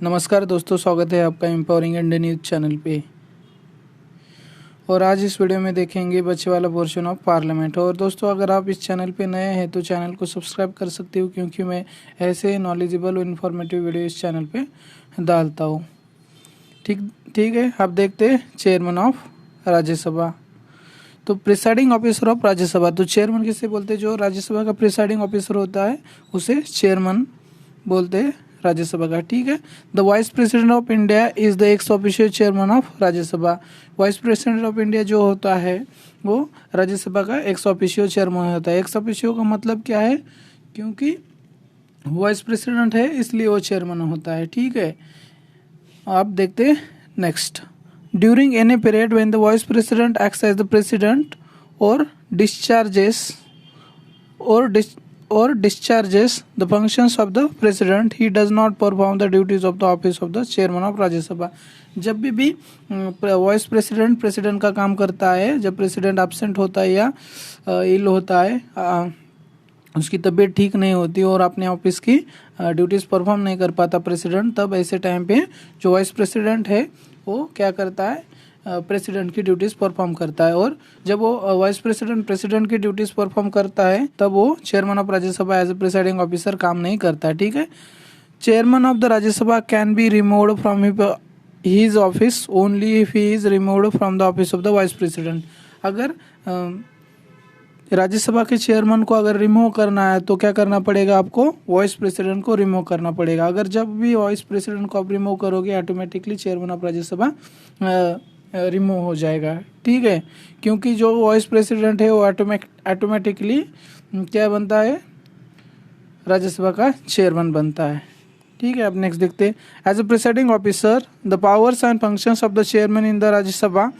नमस्कार दोस्तों, स्वागत है आपका एम्पावरिंग इंडिया न्यूज़ चैनल पे। और आज इस वीडियो में देखेंगे बच्चे वाला पोर्शन ऑफ पार्लियामेंट। और दोस्तों, अगर आप इस चैनल पे नए हैं तो चैनल को सब्सक्राइब कर सकते हो, क्योंकि मैं ऐसे नॉलेजेबल और इन्फॉर्मेटिव वीडियो इस चैनल पे डालता हूँ। ठीक है, आप देखते हैं चेयरमैन ऑफ राज्यसभा। तो प्रिसाइडिंग ऑफिसर ऑफ राज्यसभा, तो चेयरमैन किससे बोलते हैं? जो राज्यसभा का प्रिसाइडिंग ऑफिसर होता है उसे चेयरमैन बोलते हैं राज्यसभा का। ठीक है। The vice president of India is the x official chairman of Rajya Sabha. Vice president of India जो होता है वो राज्यसभा का एक्स ऑफिशियल चेयरमैन होता है। एक्स ऑफिशियल का मतलब क्या है? क्योंकि वाइस प्रेसिडेंट है इसलिए वो चेयरमैन होता है। ठीक है, आप देखते हैं next. During any period when the vice president acts as the president और discharges the functions of the president, he does not perform the duties of the office of the chairman of राज्य सभा। जब भी vice president का काम करता है, जब प्रेसिडेंट एब्सेंट होता है या इल होता है, उसकी तबीयत ठीक नहीं होती और अपने ऑफिस की ड्यूटीज़ परफॉर्म नहीं कर पाता प्रेसिडेंट, तब ऐसे टाइम पे जो वाइस प्रेसिडेंट है वो क्या करता है? प्रेसिडेंट की ड्यूटीज़ परफॉर्म करता है। और जब वो वाइस प्रेसिडेंट की ड्यूटीज़ परफॉर्म करता है तब वो chairman of Rajya Sabha as a presiding officer काम नहीं करता है। ठीक है। Chairman of the Rajya Sabha can be removed from his office only if he is removed from the office of the vice president. अगर राज्यसभा के चेयरमैन को अगर रिमूव करना है तो क्या करना पड़ेगा? आपको वाइस प्रेसिडेंट को रिमूव करना पड़ेगा। अगर जब भी वाइस प्रेसिडेंट को आप रिमूव करोगे automatically chairman of Rajya Sabha remove हो जाएगा। ठीक है, क्योंकि जो वाइस प्रेसिडेंट है वो ऑटोमेटिकली क्या बनता है? राज्यसभा का चेयरमैन बनता है। ठीक है, अब नेक्स्ट देखते हैं। As a presiding officer the powers and functions of the chairman in the Rajya Sabha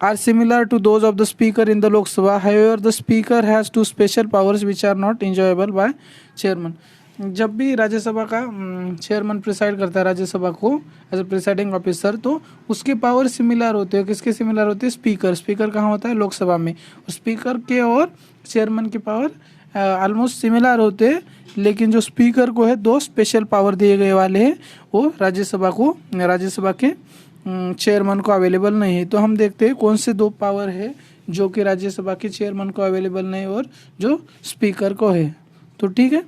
are similar to those of the speaker in the Lok Sabha. However, the speaker has two special powers which are not enjoyable by chairman. जब भी राज्यसभा का chairman preside करता है राज्यसभा को as a presiding officer, तो उसके power similar होते हैं। किसके सिमिलर होते हैं? स्पीकर कहाँ होता है? लोकसभा में। और स्पीकर के और चेयरमैन के पावर ऑलमोस्ट सिमिलर होते हैं, लेकिन जो स्पीकर को है दो स्पेशल पावर दिए गए वाले हैं, वो राज्यसभा के चेयरमैन को अवेलेबल नहीं है। तो हम देखते हैं कौन से दो पावर है जो कि राज्यसभा के चेयरमैन को अवेलेबल नहीं और जो स्पीकर को है। तो ठीक है,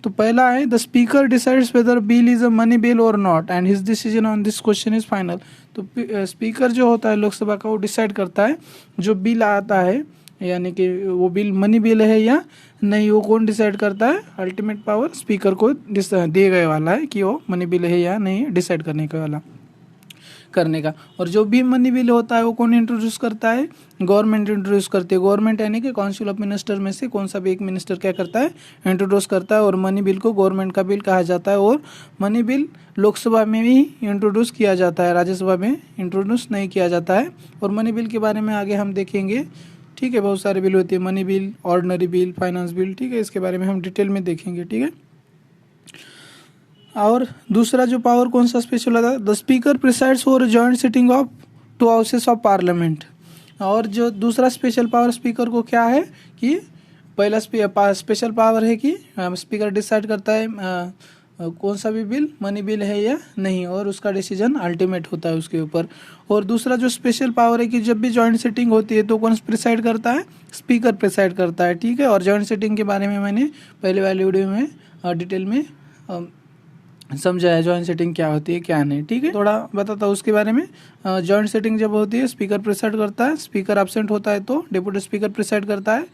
तो पहला है the speaker decides whether bill is a money bill or not and his decision on this question is final. तो स्पीकर जो होता है लोकसभा का वो डिसाइड करता है जो बिल आता है, यानी कि वो बिल मनी बिल है या नहीं, वो कौन डिसाइड करता है? अल्टीमेट पावर स्पीकर को दिए गए वाला है कि वो मनी बिल है या नहीं डिसाइड करने का। और जो भी मनी बिल होता है वो कौन इंट्रोड्यूस करता है? गवर्नमेंट इंट्रोड्यूस करती है। गवर्नमेंट यानी कि काउंसिल ऑफ मिनिस्टर में से कौन सा भी एक मिनिस्टर क्या करता है? इंट्रोड्यूस करता है। और मनी बिल को गवर्नमेंट का बिल कहा जाता है। और मनी बिल लोकसभा में भी इंट्रोड्यूस किया जाता है, राज्यसभा में इंट्रोड्यूस नहीं किया जाता है। और मनी बिल के बारे में आगे हम देखेंगे। ठीक है, बहुत सारे बिल होते हैं, money bill, ordinary bill, finance bill. ठीक है, इसके बारे में हम डिटेल में देखेंगे। ठीक है, और दूसरा जो पावर कौन सा स्पेशल होता है? The speaker presides over joint sitting of to houses of parliament. और जो दूसरा स्पेशल पावर स्पीकर को क्या है कि पहला स्पेशल पावर है कि स्पीकर डिसाइड करता है कौन सा भी बिल मनी बिल है या नहीं, और उसका डिसीजन अल्टीमेट होता है उसके ऊपर। और दूसरा जो स्पेशल पावर है कि जब भी जॉइंट सिटिंग होती है तो कौन प्रिसाइड करता है? स्पीकर प्रिसाइड करता है। ठीक है, और जॉइंट सिटिंग के बारे में मैंने पहले वाली वीडियो में डिटेल में समझाया जॉइंट सेटिंग क्या होती है क्या नहीं। ठीक है, थोड़ा बताता हूँ उसके बारे में। जॉइंट सेटिंग जब होती है स्पीकर प्रिसाइड करता है, स्पीकर एब्सेंट होता है तो डिप्टी स्पीकर प्रिसाइड करता है,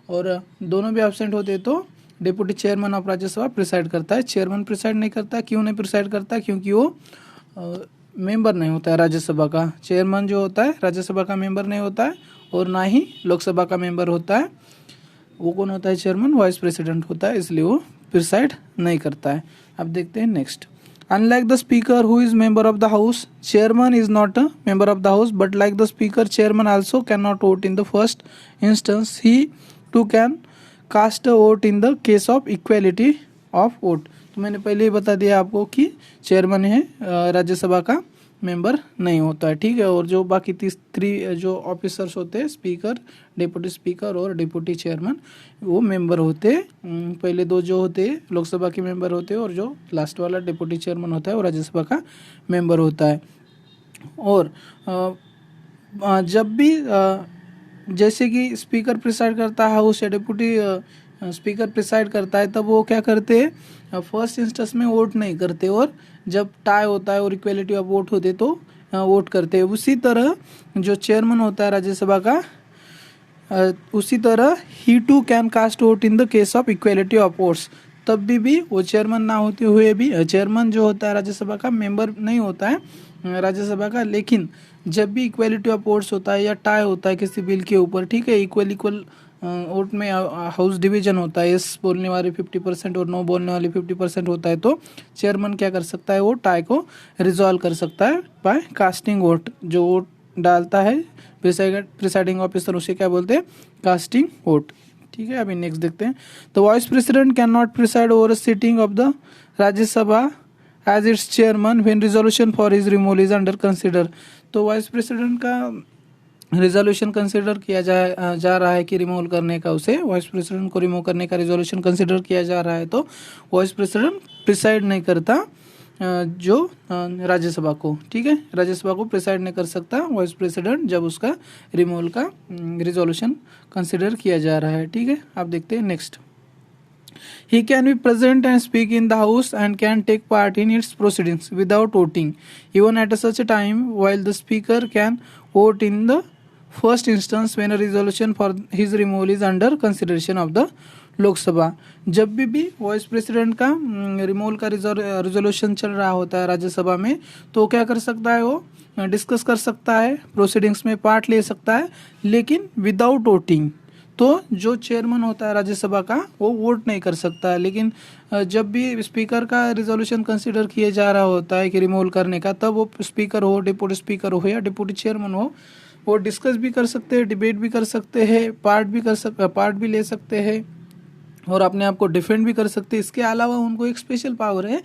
और दोनों भी एब्सेंट होते हैं तो deputy chairman of Rajya Sabha preside करता है। चेयरमैन प्रिसाइड नहीं करता। क्यों नहीं प्रिसाइड करता? क्योंकि वो मेंबर नहीं होता है राज्यसभा का। चेयरमैन जो होता है राज्यसभा का मेंबर नहीं होता है और ना ही लोकसभा का मेंबर होता है। वो कौन होता है? चेयरमैन वाइस प्रेसिडेंट होता है, इसलिए वो प्रिसाइड नहीं करता है। अब देखते हैं next. Unlike the speaker who is member of the house, chairman is not a member of the house, but like the speaker chairman also can not vote in the first instance, he too can cast a vote in the case of equality of vote. तो मैंने पहले ही बता दिया आपको कि chairman है राज्यसभा का, member नहीं होता है, ठीक है। और जो बाकी 3 जो ऑफिसर्स होते हैं, स्पीकर, डिप्टी स्पीकर और डिप्टी चेयरमैन, वो मेंबर होते हैं। पहले 2 जो होते हैं लोकसभा के मेंबर होते हैं और जो लास्ट वाला डिप्टी चेयरमैन होता है वो राज्यसभा का मेंबर होता है। और जब भी जैसे कि स्पीकर प्रिसाइड करता है हाउस या डिप्टी स्पीकर प्रिसाइड करता है, तब वो क्या करते हैं, फर्स्ट इंस्टेंस में वोट नहीं करते, और जब टाई होता है और इक्वलिटी ऑफ वोट होते तो वोट करते हैं। उसी तरह जो चेयरमैन होता है राज्यसभा का, उसी तरह ही too can cast vote in the case of equality of votes. तब भी वो चेयरमैन ना होते हुए भी, चेयरमैन जो होता है राज्यसभा का मेंबर नहीं होता है राज्यसभा का, लेकिन जब भी इक्वलिटी ऑफ वोट्स होता है या टाई होता है किसी बिल के ऊपर, ठीक है, इक्वल वोट में हाउस डिवीजन होता है, यस बोलने वाले 50% और नो बोलने वाले 50% होता है, तो चेयरमैन क्या कर सकता है, वो टाई को रिजॉल्व कर सकता है बाय कास्टिंग वोट। जो वोट डालता है प्रिसाइडिंग ऑफिसर, उसे क्या बोलते हैं, कास्टिंग वोट, ठीक है। अभी नेक्स्ट देखते हैं। तो vice president can not preside over sitting of the Rajya Sabha as its chairman when resolution for his removal is under consider. तो वाइस प्रेसिडेंट का रिजोल्यूशन कंसिडर किया जा रहा है कि रिमूव करने का, उसे वाइस प्रेसिडेंट को रिमूव करने का रिजोल्यूशन कंसिडर किया जा रहा है, तो वाइस प्रेसिडेंट प्रिसाइड नहीं करता जो राज्यसभा को, ठीक है, राज्यसभा को प्रिसाइड नहीं कर सकता वाइस प्रेसिडेंट जब उसका रिमूवल का रिजोल्यूशन कंसिडर किया जा रहा है, ठीक है। आप देखते हैं next. He can be present and speak in the house and can take part in its proceedings without voting, even at such a time, while the speaker can vote in the first instance when a resolution for his removal is under consideration of the लोक सभा। जब भी vice president का removal का resolution चल रहा होता है राज्यसभा में, तो क्या कर सकता है, वो डिस्कस कर सकता है, प्रोसीडिंग्स में पार्ट ले सकता है, लेकिन विदाउट वोटिंग। तो जो चेयरमैन होता है राज्यसभा का, वो वोट नहीं कर सकता है। लेकिन जब भी स्पीकर का रिजोल्यूशन कंसिडर किया जा रहा होता है कि रिमूवल करने का, तब वो स्पीकर हो, डिप्टी स्पीकर हो या डिप्टी चेयरमैन हो, वो डिस्कस भी कर सकते हैं, डिबेट भी कर सकते हैं, पार्ट भी ले सकते हैं और अपने आप को डिफेंड भी कर सकते हैं। इसके अलावा उनको एक स्पेशल पावर है।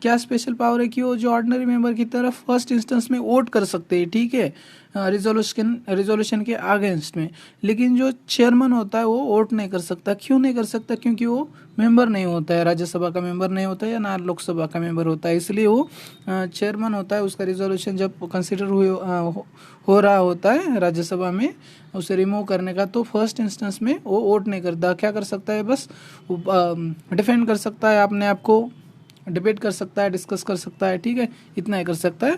क्या स्पेशल पावर है कि वो जो ऑर्डिनरी मेंबर की तरफ फर्स्ट इंस्टेंस में वोट कर सकते हैं, ठीक है, रिजोल्यूशन के अगेंस्ट में। लेकिन जो चेयरमैन होता है वो वोट नहीं कर सकता। क्यों नहीं कर सकता? क्योंकि वो मेंबर नहीं होता है, राज्यसभा का मेंबर नहीं होता है या ना लोकसभा का मेंबर होता है। इसलिए वो चेयरमैन होता है, उसका रिजोल्यूशन जब कंसिडर हो रहा होता है राज्यसभा में उसे रिमूव करने का, तो फर्स्ट इंस्टेंस में वो वोट नहीं करता। क्या कर सकता है? बस डिफेंड कर सकता है अपने आप को, डिबेट कर सकता है, डिस्कस कर सकता है, ठीक है, इतना ही कर सकता है,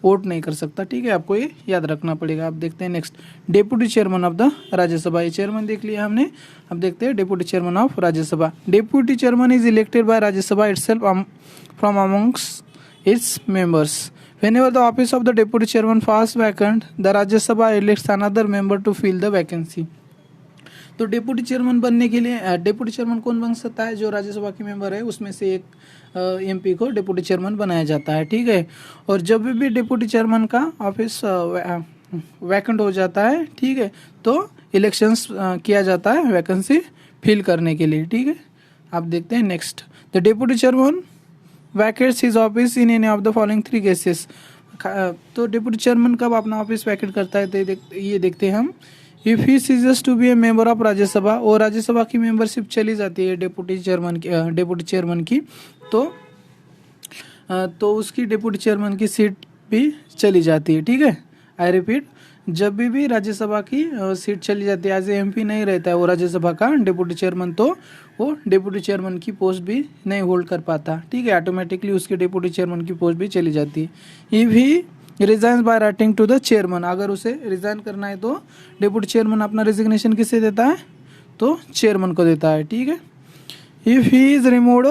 वोट नहीं कर सकता, ठीक है। आपको ये याद रखना पड़ेगा। आप देखते हैं next, deputy chairman of the Rajya Sabha. ये चेयरमैन देख लिया हमने, अब देखते हैं deputy chairman of Rajya Sabha. Deputy chairman is elected by Rajya Sabha itself from amongst its members. Whenever the office of the deputy chairman falls vacant, the Rajya Sabha elects another member to fill the vacancy. तो deputy chairman बनने के लिए deputy chairman कौन बन सकता है? जो राज्यसभा के मेंबर है उसमें से एक एमपी को डेप्यूटी चेयरमैन बनाया जाता है, ठीक है। और जब भी डेप्यूटी चेयरमैन का ऑफिस वैकेंट हो जाता है, ठीक है, तो इलेक्शंस किया जाता है वैकेंसी फिल करने के लिए, ठीक है। आप देखते हैं next, the deputy chairman vacates his office in any of the following 3 cases. तो डेप्यूटी चेयरमैन कब अपना ऑफिस वैकेट करता है, तो ये देखते हैं हम। If he ceases to be a member of Rajya Sabha, और राज्यसभा की मेंबरशिप चली जाती है डेप्यूटी चेयरमैन की, तो उसकी डेप्यूटी चेयरमैन की सीट भी चली जाती है, ठीक है। आई रिपीट, जब भी राज्यसभा की सीट चली जाती है, एज ए एमपी नहीं रहता है वो राज्यसभा का डेप्यूटी चेयरमैन, तो वो डेप्यूटी चेयरमैन की पोस्ट भी नहीं होल्ड कर पाता, ठीक है। ऑटोमेटिकली उसके डेप्यूटी चेयरमैन की पोस्ट भी चली जाती है। If he resign by writing to the chairman, अगर उसे रिजाइन करना है तो डेप्यूटी चेयरमैन अपना रेजिग्नेशन किसे देता है? तो चेयरमैन को देता है, ठीक है। If he is removed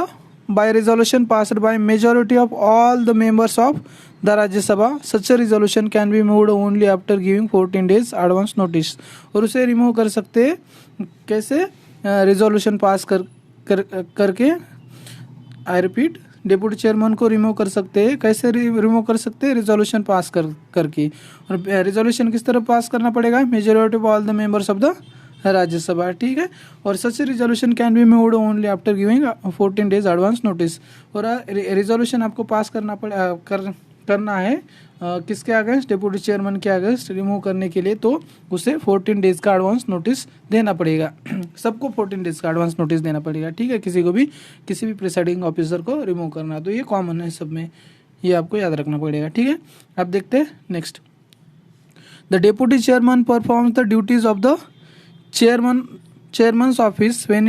by resolution passed by majority of all the members of the Rajya Sabha, such a resolution can be moved only after giving 14 days advance notice। और उसे रिमूव कर सकते हैं कैसे? रिजोल्यूशन पास करके। I repeat, deputy chairman को remove कर सकते हैं कैसे? रिमूव कर सकते हैं रिजोल्यूशन पास करके। और रिजोल्यूशन किस तरह पास करना पड़ेगा? Majority of all the members of the Rajya Sabha, ठीक है। और such resolution can be moved only after giving 14 days advance notice. और रिजोल्यूशन आपको पास करना है किसके अगेंस्ट, डेप्यूटी चेयरमैन के अगेंस्ट रिमूव करने के लिए, तो उसे 14 डेज का एडवांस नोटिस देना पड़ेगा। सबको 14 डेज का एडवांस नोटिस देना पड़ेगा, ठीक है, किसी भी प्रिसाइडिंग ऑफिसर को रिमूव करना। तो ये कॉमन है सब में, ये आपको याद रखना पड़ेगा, ठीक है। अब देखते हैं next. The deputy chairman performs the duties of the chairman's office when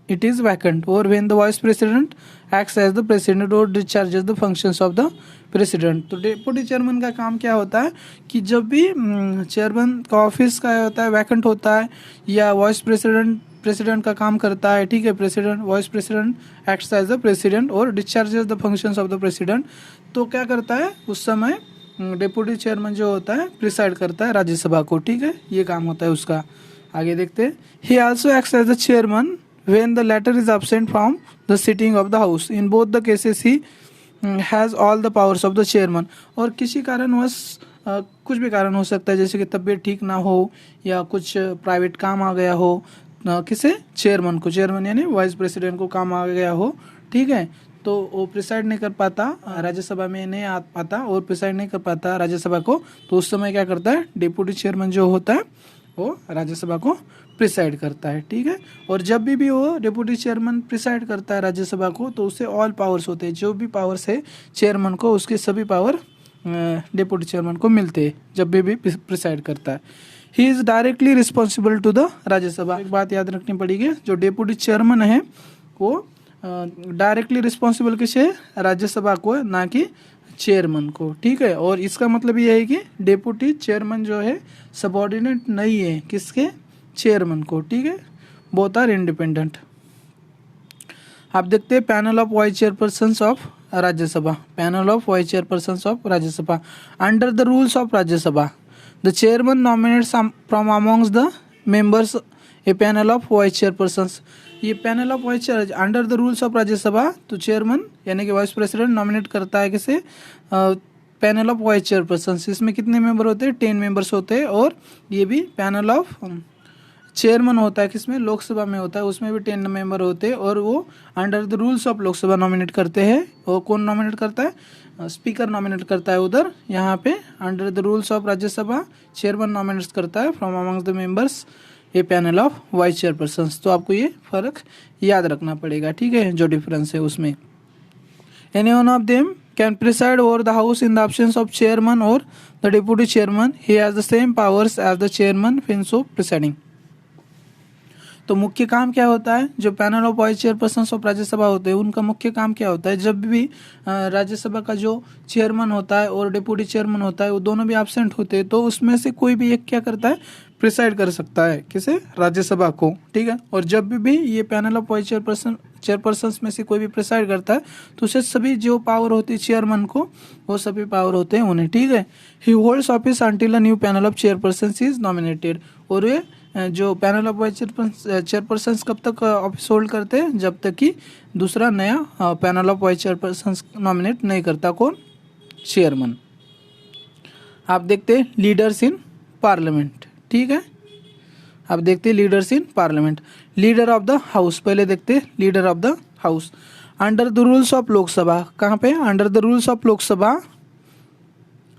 it is vacant or when the vice president acts as the president or discharges the functions of the president। तो deputy chairman का काम क्या होता है कि जब भी chairman का ऑफिस का होता है वैकेंट होता है या वाइस प्रेसिडेंट का काम करता है, ठीक है, vice president acts as the president और discharges the functions of the president, तो क्या करता है उस समय डेप्यूटी चेयरमैन जो होता है प्रिसाइड करता है राज्यसभा को, ठीक है, ये काम होता है उसका। आगे देखते हैं। He also acts as the chairman when the latter is absent from the sitting of the house. In both the cases he has all the powers of the chairman. और किसी कारणवश कुछ भी कारण हो सकता है, जैसे कि तबीयत ठीक ना हो या कुछ प्राइवेट काम आ गया हो, किसे, चेयरमैन को, चेयरमैन यानी वाइस प्रेसिडेंट को काम आ गया हो, ठीक है, तो वो प्रिसाइड नहीं कर पाता, राज्यसभा में नहीं आ पाता और प्रिसाइड नहीं कर पाता राज्यसभा को, तो उस समय क्या करता है डेप्यूटी चेयरमैन जो होता है वो राज्यसभा को प्रिसाइड करता है, ठीक है। और जब भी वो डेप्यूटी चेयरमैन प्रिसाइड करता है राज्यसभा को, तो उससे ऑल पावर्स होते हैं, जो भी पावर्स है चेयरमैन को, उसके सभी पावर डेप्यूटी चेयरमैन को मिलते हैं जब भी प्रिसाइड करता है। He is directly responsible to the Rajya Sabha. एक बात याद रखनी पड़ेगी, जो डेप्यूटी चेयरमैन है वो डायरेक्टली रिस्पॉन्सिबल किसे, राज्यसभा को, ना कि चेयरमैन को, ठीक है। और इसका मतलब ये है कि डेप्यूटी चेयरमैन जो है सबऑर्डिनेट नहीं है किसके, चेयरमैन को, ठीक है, बोथ आर इंडिपेंडेंट। आप देखते हैं panel of vice chairpersons of Rajya Sabha. Panel of vice chairpersons of Rajya Sabha under the rules of Rajya Sabha the chairman nominates from amongst the members a panel of vice chairpersons. ये panel of vice chair under the rules of Rajya Sabha, तो chairman यानी कि vice president nominate करता है किसे, panel of vice chairpersons. इसमें कितने member होते हैं, 10 मेंबर्स होते हैं। और ये भी पैनल ऑफ चेयरमैन होता है किसमें, लोकसभा में होता है, उसमें भी 10 मेंबर होते हैं और वो under the rules of Lok Sabha nominate करते हैं। और कौन नॉमिनेट करता है, स्पीकर नॉमिनेट करता है उधर। यहाँ पे under the rules of Rajya Sabha chairman nominate करता है from amongst the members a panel of vice chairpersons. तो आपको ये फर्क याद रखना पड़ेगा, ठीक है, जो डिफरेंस है उसमें। Any one of them can preside over the house in the absence of chairman और the deputy chairman. He has the same powers as the chairman when so presiding. तो मुख्य काम क्या होता है, जो panel of vice chairpersons of Rajya Sabha होते हैं उनका मुख्य काम क्या होता है, जब भी राज्यसभा का जो चेयरमैन होता है और डेप्यूटी चेयरमैन होता है वो दोनों भी एब्सेंट होते हैं, तो उसमें से कोई भी एक क्या करता है, प्रिसाइड कर सकता है किसे, राज्यसभा को, ठीक है। और जब भी ये पैनल ऑफ वाइस चेयरपर्सन्स में से कोई भी प्रिसाइड करता है तो उसे सभी जो पावर होती है चेयरमैन को, वो सभी पावर होते हैं उन्हें, ठीक है। ही holds office until a new panel of chairpersons is nominated. और ये जो पैनल ऑफ वाइस चेयरपर्सन्स कब तक ऑफिस होल्ड करते हैं, जब तक कि दूसरा नया panel of vice chairpersons nominate नहीं करता, कौन, चेयरमैन। आप देखते हैं लीडर्स इन पार्लियामेंट, ठीक है। आप देखते हैं leaders in parliament. Leader of the house, पहले देखते हैं leader of the house under the rules of Lok Sabha. कहाँ पे, under the rules of Lok Sabha.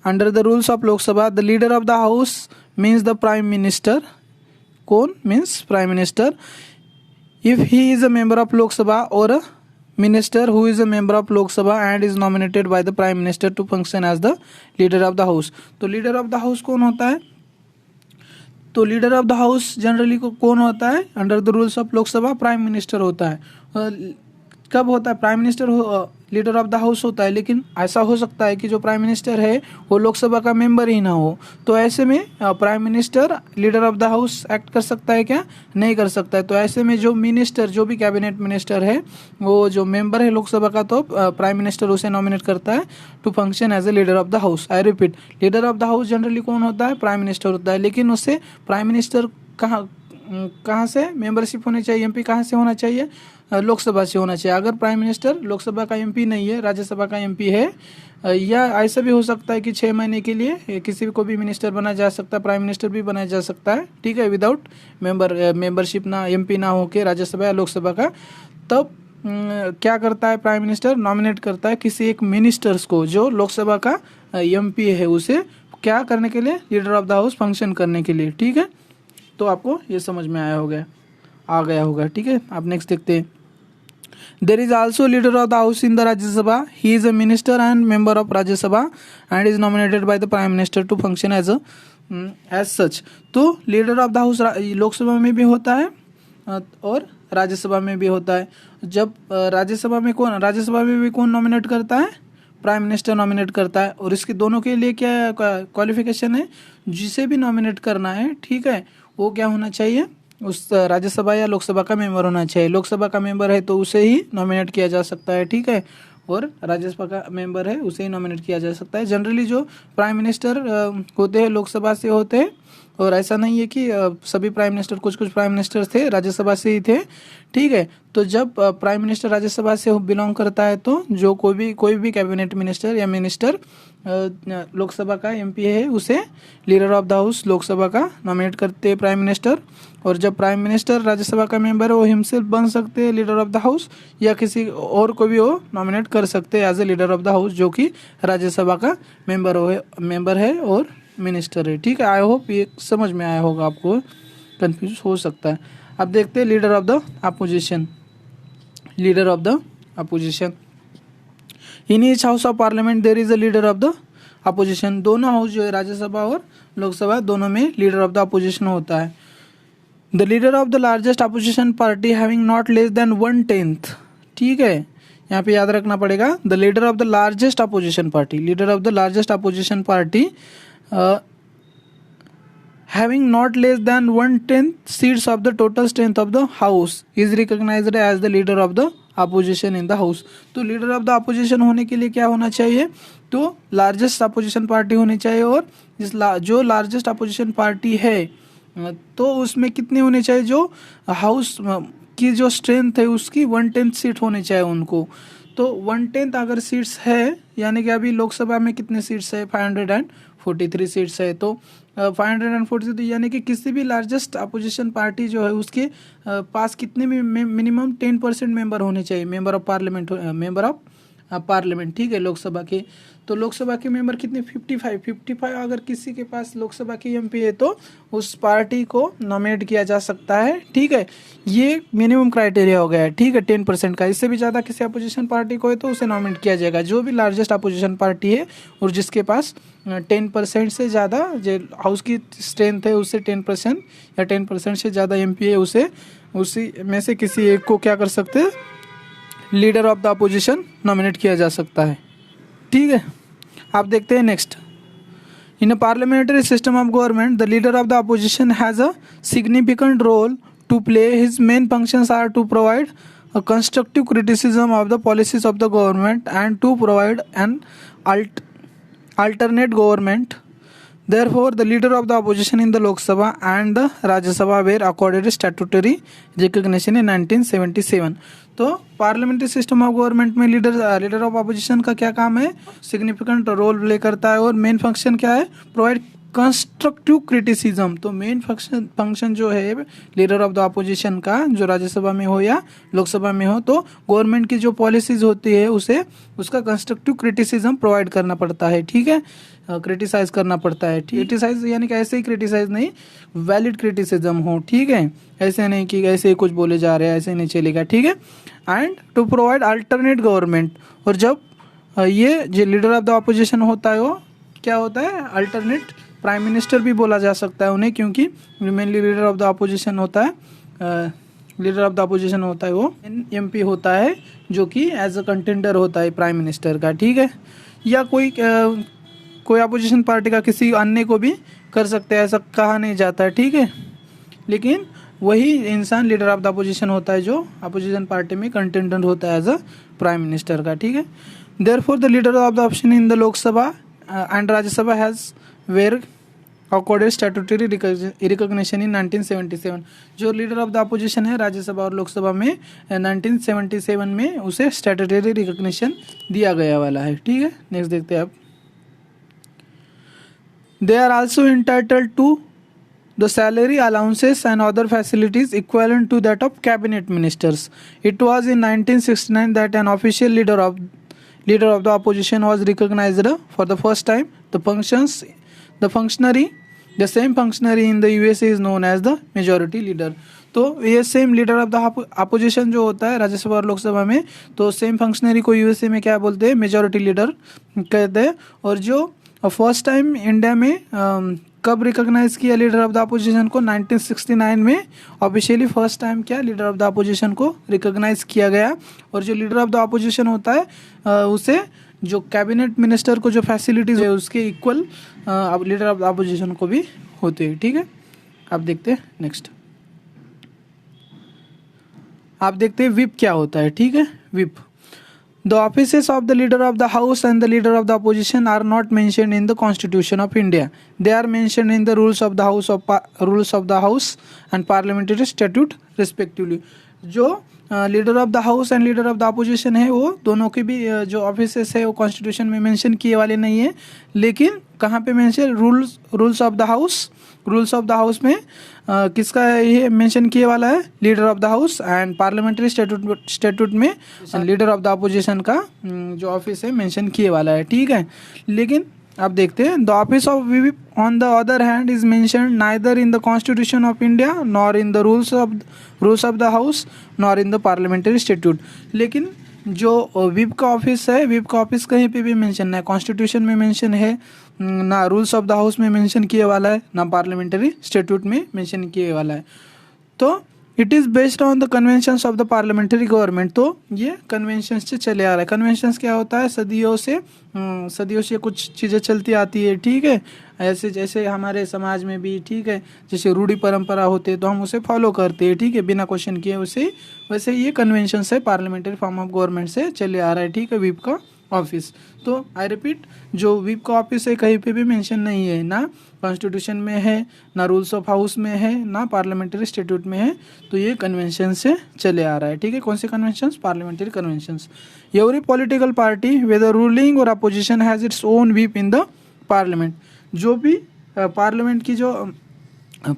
Under the rules of Lok Sabha the leader of the house means the prime minister. कौन, means prime minister. If he is a member of Lok Sabha और a minister who is a member of Lok Sabha and is nominated by the Prime Minister to function as the leader of the house। तो leader of the house कौन होता है, तो leader of the house generally को कौन होता है, under the rules of Lok Sabha prime minister होता है। कब होता है, prime minister leader of the house होता है, लेकिन ऐसा हो सकता है कि जो प्राइम मिनिस्टर है वो लोकसभा का मेंबर ही ना हो, तो ऐसे में prime minister leader of the house act कर सकता है क्या, नहीं कर सकता है। तो ऐसे में जो मिनिस्टर, जो भी कैबिनेट मिनिस्टर है वो जो मेंबर है लोकसभा का, तो प्राइम मिनिस्टर उसे नॉमिनेट करता है to function as a leader of the house. I repeat, leader of the house generally कौन होता है, प्राइम मिनिस्टर होता है, लेकिन उससे प्राइम मिनिस्टर कहाँ से मेंबरशिप होनी चाहिए, एमपी कहाँ से होना चाहिए, लोकसभा से होना चाहिए। अगर प्राइम मिनिस्टर लोकसभा का एमपी नहीं है, राज्यसभा का एमपी है, या ऐसा भी हो सकता है कि 6 महीने के लिए किसी को भी मिनिस्टर बनाया जा सकता है, प्राइम मिनिस्टर भी बनाया जा सकता है, ठीक है, विदाउट मेंबरशिप ना, एमपी ना हो के राज्यसभा या लोकसभा का, तब क्या करता है प्राइम मिनिस्टर, नॉमिनेट करता है किसी एक मिनिस्टर्स को जो लोकसभा का एमपी है, उसे क्या करने के लिए, leader of the house function करने के लिए। ठीक है, तो आपको ये समझ में आ गया होगा। ठीक है, आप नेक्स्ट देखते हैं। There is also leader of the house in the Rajya Sabha. He is a minister and member of Rajya Sabha and is nominated by the prime minister to function as such. तो leader of the house Lok Sabha में भी होता है और राज्यसभा में भी होता है। जब राज्यसभा में भी कौन नॉमिनेट करता है, प्राइम मिनिस्टर नॉमिनेट करता है। और इसके दोनों के लिए क्या क्वालिफिकेशन है, जिसे भी नॉमिनेट करना है, ठीक है, वो क्या होना चाहिए, उस राज्यसभा या लोकसभा का मेंबर होना चाहिए। लोकसभा का मेंबर है तो उसे ही नॉमिनेट किया जा सकता है। ठीक है, और राज्यसभा का मेंबर है उसे ही नॉमिनेट किया जा सकता है। जनरली जो प्राइम मिनिस्टर होते हैं लोकसभा से होते हैं, और ऐसा नहीं है कि सभी प्राइम मिनिस्टर, कुछ प्राइम मिनिस्टर थे राज्यसभा से ही थे। ठीक है, तो जब प्राइम मिनिस्टर राज्यसभा से बिलोंग करता है तो जो कोई भी कैबिनेट मिनिस्टर या मिनिस्टर लोकसभा का एमपी है, उसे leader of the house Lok Sabha का नॉमिनेट करते हैं प्राइम मिनिस्टर। और जब प्राइम मिनिस्टर राज्यसभा का मेंबर है, वो हिमसेल्फ बन सकते हैं लीडर ऑफ द हाउस, या किसी और को भी वो नॉमिनेट कर सकते हैं as a leader of the house, जो कि राज्यसभा का मेंबर है और मिनिस्टर है। ठीक है, आई होप ये समझ में आया होगा, आपको कंफ्यूज हो सकता है। अब देखते हैं leader of the opposition. In each house of parliament there is a leader of the opposition. दोनों हाउस जो है, राज्यसभा और लोकसभा, दोनों में लीडर ऑफ द अपोजिशन होता है। The leader of the largest opposition party having not less than 1/10। ठीक है, यहाँ पे याद रखना पड़ेगा, the leader of the largest opposition party having not less than 1/10 seats of the total strength of the house is recognized as the leader of the opposition in the house। तो leader of the opposition होने के लिए क्या होना चाहिए, तो largest opposition party होनी चाहिए। और जो लार्जेस्ट अपोजिशन पार्टी है तो उसमें कितने होने चाहिए, जो हाउस की जो स्ट्रेंथ है उसकी 1/10 सीट होनी चाहिए उनको। तो 1/10 अगर सीट्स है, यानी कि अभी लोकसभा में कितने सीट्स है, 543 सीट्स है, तो 543, यानी कि किसी भी लार्जेस्ट अपोजिशन पार्टी जो है उसके पास कितने मिनिमम 10% मेंबर होने चाहिए, मेंबर ऑफ पार्लियामेंट। ठीक है, लोकसभा के, तो लोकसभा के मेंबर कितने, 55 अगर किसी के पास लोकसभा की एमपी है तो उस पार्टी को नॉमिनेट किया जा सकता है। ठीक है, ये मिनिमम क्राइटेरिया हो गया है। ठीक है, 10% का, इससे भी ज़्यादा किसी अपोजिशन पार्टी को है तो उसे नॉमिनेट किया जाएगा। जो भी लार्जेस्ट अपोजिशन पार्टी है और जिसके पास 10% से ज़्यादा जो हाउस की स्ट्रेंथ है उससे 10% या 10% से ज़्यादा एमपी है, उसी में से किसी एक को क्या कर सकते हैं, leader of the opposition nominate किया जा सकता है। ठीक है, आप देखते हैं next. In a parliamentary system of government the leader of the opposition has a significant role to play. His main functions are to provide a constructive criticism of the policies of the government and to provide an alternate government. Therefore, the leader of the opposition in the Lok Sabha and the Rajya Sabha were accorded statutory recognition in 1977. तो parliamentary system of government में leader of opposition का क्या काम है, significant role play करता है। और main function क्या है, प्रोवाइड कंस्ट्रक्टिव क्रिटिसिज्म। तो मेन फंक्शन जो है लीडर ऑफ द अपोजिशन का, जो राज्यसभा में हो या लोकसभा में हो, तो गवर्नमेंट की जो पॉलिसीज होती है उसे उसका कंस्ट्रक्टिव क्रिटिसिज्म प्रोवाइड करना पड़ता है। ठीक है, क्रिटिसाइज करना पड़ता है। क्रिटिसाइज यानी कि ऐसे ही क्रिटिसाइज नहीं, वैलिड क्रिटिसिज्म हो। ठीक है, ऐसे नहीं कि ऐसे ही कुछ बोले जा रहे हैं, ऐसे नहीं चलेगा। ठीक है, and to provide alternate government. और जब ये जो लीडर ऑफ द अपोजिशन होता है वो क्या होता है, अल्टरनेट प्राइम मिनिस्टर भी बोला जा सकता है उन्हें, क्योंकि mainly leader of the opposition होता है वो एमपी होता है, जो कि एज अ कंटेंडर होता है प्राइम मिनिस्टर का। ठीक है, या कोई अपोजिशन पार्टी का किसी अन्य को भी कर सकते हैं, ऐसा कहा नहीं जाता है। ठीक है, लेकिन वही इंसान लीडर ऑफ द अपोजिशन होता है जो अपोजिशन पार्टी में कंटेंडर होता है एज अ प्राइम मिनिस्टर का। ठीक है, therefore the leader of the opposition in the Lok Sabha and Rajya Sabha has were accorded statutory recognition in 1977। जो लीडर ऑफ द अपोजिशन है राज्यसभा और लोकसभा में 1977 में उसे स्टैट्यूटरी रिकॉग्निशन दिया गया वाला है। ठीक है, नेक्स्ट देखते हैं आप। They are also entitled to the salary allowances and other facilities equivalent to that of cabinet ministers. It was in 1969 that an official leader of the opposition was recognized for the first time. The same functionary in the USA is known as the majority leader. तो ये same leader of the opposition जो होता है राज्यसभा और लोकसभा में, तो same functionary को USA में क्या बोलते हैं, मेजॉरिटी लीडर कहते हैं. और जो फर्स्ट टाइम इंडिया में कब रिकॉग्नाइज किया लीडर ऑफ द अपोजिशन को, 1969 में ऑफिशियली फर्स्ट टाइम क्या लीडर ऑफ द अपोजिशन को रिकॉग्नाइज किया गया. और जो लीडर ऑफ द अपोजिशन होता है उसे जो कैबिनेट मिनिस्टर को जो फैसिलिटीज है उसके equal leader of the opposition को भी होते हैं. ठीक है, आप देखते हैं नेक्स्ट. आप देखते हैं विप क्या होता है. ठीक है, whip. The offices of the leader of the house and the leader of the opposition are not mentioned in the constitution of India. They are mentioned in the rules of the house and parliamentary statute respectively. जो leader of the house and leader of the opposition है वो दोनों के भी जो offices है वो constitution में मेंशन किए वाले नहीं है. लेकिन कहाँ पे mention, rules of the house में किसका ये मेंशन किए वाला है, leader of the house, and parliamentary statute में लीडर ऑफ द अपोजिशन का जो ऑफिस है मेंशन किए वाला है. ठीक है, लेकिन आप देखते हैं the office of whip on the other hand is mentioned neither in the constitution of India nor in the rules of the house nor in the parliamentary statute. लेकिन जो विप का ऑफिस है, विप का office कहीं पे भी mention है, constitution में मेंशन है ना, रूल्स ऑफ द हाउस में मेंशन किए वाला है, ना पार्लियामेंट्री स्टैट्यूट में मेंशन किए वाला है. तो it is based on the conventions of the parliamentary government. तो ये कन्वेंशंस से चले आ रहा है. कन्वेंशंस क्या होता है, सदियों से कुछ चीज़ें चलती आती है. ठीक है, ऐसे जैसे हमारे समाज में भी, ठीक है, जैसे रूढ़ी परंपरा होते हैं तो हम उसे फॉलो करते हैं. ठीक है, बिना क्वेश्चन किए उसे. वैसे ये कन्वेंशंस है पार्लियामेंट्री फॉर्म ऑफ गवर्नमेंट से चले आ रहा है. ठीक है, विप का ऑफिस. तो आई रिपीट, जो विप का ऑफिस है कहीं पे भी मेंशन नहीं है, ना कॉन्स्टिट्यूशन में है, ना रूल्स ऑफ हाउस में है, ना पार्लियामेंट्री स्टैट्यूट में है. तो ये कन्वेंशन से चले आ रहा है. ठीक है, कौन से conventions, parliamentary conventions. Every political party whether ruling or opposition has its own whip in the parliament. जो भी पार्लियामेंट की जो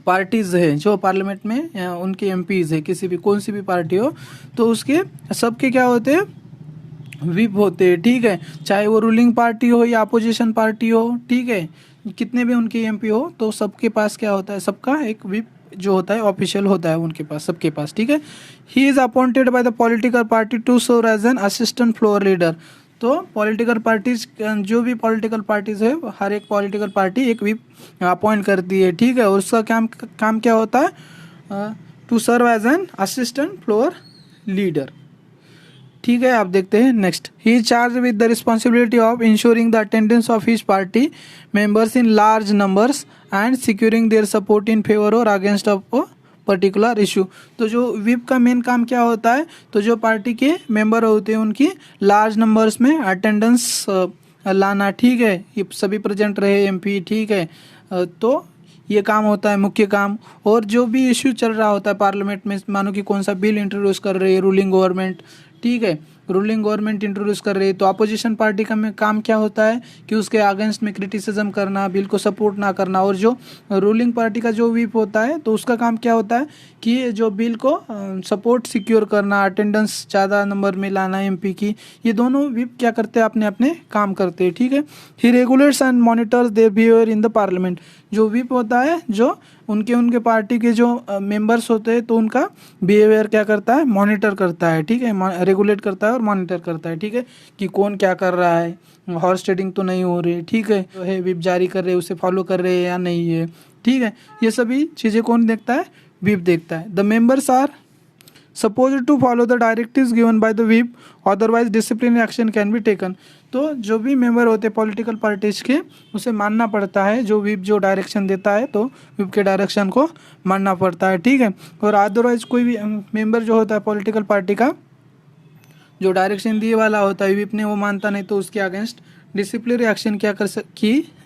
पार्टीज है, जो पार्लियामेंट में उनके एमपीज है, किसी भी कौन सी भी पार्टी हो, तो उसके सबके क्या होते हैं, विप होते हैं. ठीक है, चाहे वो रूलिंग पार्टी हो या अपोजिशन पार्टी हो. ठीक है, कितने भी उनके एमपी हो तो सबके पास क्या होता है, सबका एक विप जो होता है ऑफिशियल होता है उनके पास, सबके पास. ठीक है, he is appointed by the political party to serve as an assistant floor leader. तो पॉलिटिकल पार्टीज, जो भी पॉलिटिकल पार्टीज है, हर एक पॉलिटिकल पार्टी एक विप अपॉइंट करती है. ठीक है, और उसका काम क्या होता है, to serve as an assistant floor leader. ठीक है, आप देखते हैं next. He is charge with the responsibility of ensuring the attendance of his party members in large numbers and securing their support in favour or against of particular issue. तो जो whip का main काम क्या होता है, तो जो party के मेंबर होते हैं उनकी लार्ज नंबर्स में अटेंडेंस लाना. ठीक है, ये सभी प्रेजेंट रहे एमपी. ठीक है, तो ये काम होता है मुख्य काम. और जो भी इश्यू चल रहा होता है पार्लियामेंट में, मानो कि कौन सा बिल इंट्रोड्यूस कर रही है रूलिंग गवर्नमेंट. ठीक है, रूलिंग गवर्नमेंट इंट्रोड्यूस कर रही है, तो अपोजिशन पार्टी का काम क्या होता है कि उसके अगेंस्ट में क्रिटिसिज्म करना, बिल को सपोर्ट ना करना. और जो रूलिंग पार्टी का जो विप होता है तो उसका काम क्या होता है कि जो बिल को सपोर्ट सिक्योर करना, अटेंडेंस ज़्यादा नंबर में लाना एमपी की. ये दोनों विप क्या करते हैं, अपने अपने काम करते हैं. ठीक है, he regulates and monitors their behaviour in the parliament. जो विप होता है, जो उनके पार्टी के जो मेंबर्स होते हैं तो उनका बिहेवियर क्या करता है, मॉनिटर करता है. ठीक है, रेगुलेट करता है और मॉनिटर करता है. ठीक है, कि कौन क्या कर रहा है, हॉर्स ट्रेडिंग तो नहीं हो रही. ठीक है, जो है विप जारी कर रहे हैं उसे फॉलो कर रहे हैं या नहीं है. ठीक है, ये सभी चीज़ें कौन देखता है, विप देखता है. The members are supposed to follow the directives given by the whip, otherwise disciplinary action can be taken. तो जो भी मेंबर होते हैं पॉलिटिकल पार्टीज के, उसे मानना पड़ता है. जो विप जो डायरेक्शन देता है तो विप के डायरेक्शन को मानना पड़ता है. ठीक है, और अदरवाइज कोई भी मेंबर जो होता है पॉलिटिकल पार्टी का, जो डायरेक्शन दिए वाला होता है विप ने, वो मानता नहीं तो उसके अगेंस्ट डिसिप्लिनरी एक्शन क्या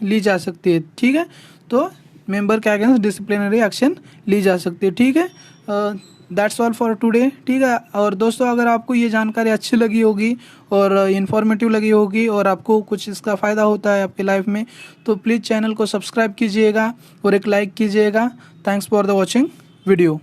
ली जा सकती है. ठीक है, तो मेंबर के अगेंस्ट डिसिप्लिनरी एक्शन ली जा सकती है. ठीक है, दैट्स ऑल फॉर टुडे, ठीक है। और दोस्तों अगर आपको ये जानकारी अच्छी लगी होगी और इन्फॉर्मेटिव लगी होगी और आपको कुछ इसका फ़ायदा होता है आपकी लाइफ में, तो प्लीज़ चैनल को सब्सक्राइब कीजिएगा और एक लाइक कीजिएगा। Thanks for the watching video.